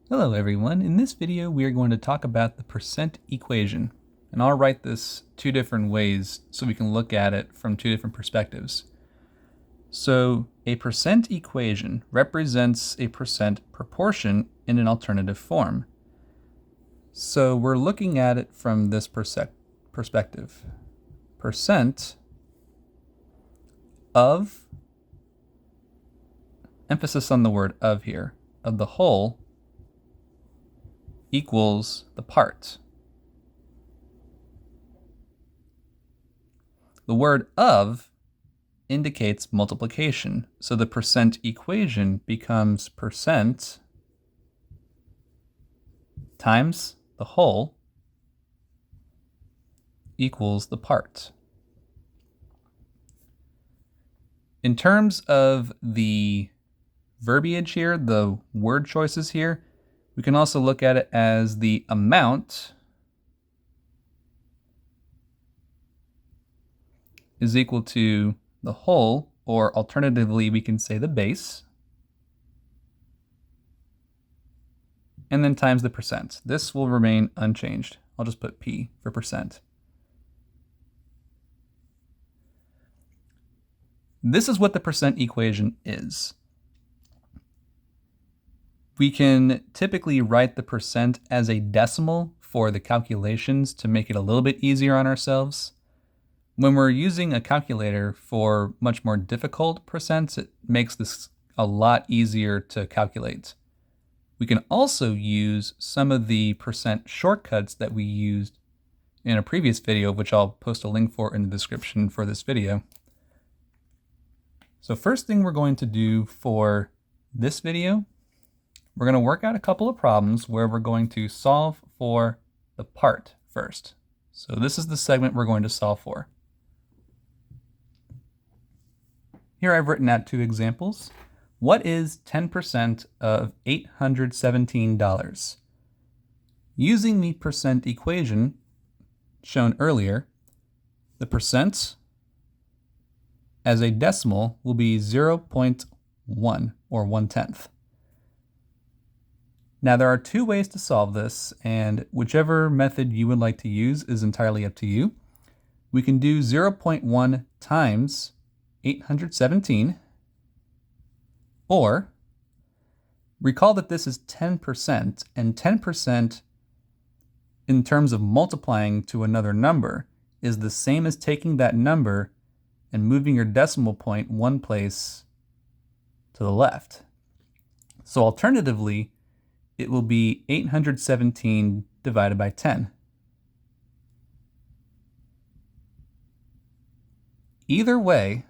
Hello everyone, in this video we are going to talk about the percent equation, and I'll write this two different ways so we can look at it from two different perspectives. So a percent equation represents a percent proportion in an alternative form. So we're looking at it from this perspective. Percent of, emphasis on the word of here, of the whole equals the part. The word of indicates multiplication, so the percent equation becomes percent times the whole equals the part. In terms of the verbiage here, the word choices here, we can also look at it as the amount is equal to the whole, or alternatively we can say the base, and then times the percent. This will remain unchanged. I'll just put P for percent. This is what the percent equation is. We can typically write the percent as a decimal for the calculations to make it a little bit easier on ourselves. When we're using a calculator for much more difficult percents, it makes this a lot easier to calculate. We can also use some of the percent shortcuts that we used in a previous video, which I'll post a link for in the description for this video. So first thing we're going to do for this video, we're going to work out a couple of problems where we're going to solve for the part first. So this is the segment we're going to solve for. Here I've written out two examples. What is 10% of $817? Using the percent equation shown earlier, the percent as a decimal will be 0.1 or 1/10. Now there are two ways to solve this, and whichever method you would like to use is entirely up to you. We can do 0.1 times 817, or recall that this is 10%, and 10% in terms of multiplying to another number is the same as taking that number and moving your decimal point one place to the left. So alternatively, it will be 817 divided by 10. Either way,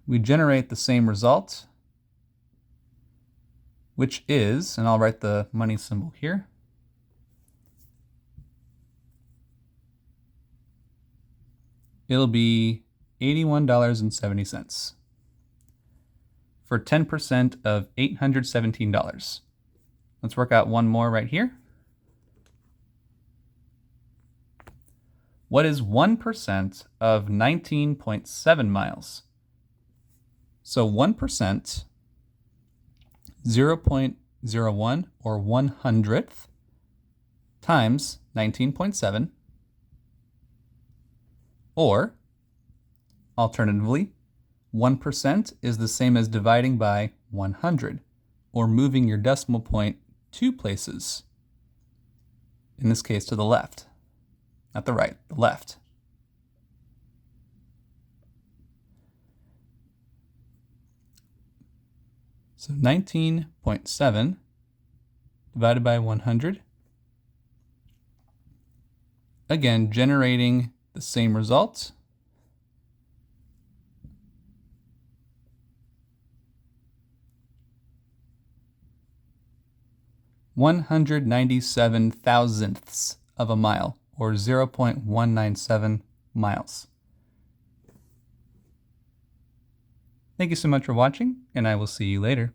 we generate the same result, which is, and I'll write the money symbol here, it'll be $81.70 for 10% of $817. Let's work out one more right here. What is 1% of 19.7 miles? So 1%, 0.01 or 1/100th times 19.7, or alternatively, 1% is the same as dividing by 100, or moving your decimal point two places, in this case to the left, not the right, the left. So 19.7 divided by 100, again generating the same result. $197,000ths of a mile, or 0.197 miles. Thank you so much for watching, and I will see you later.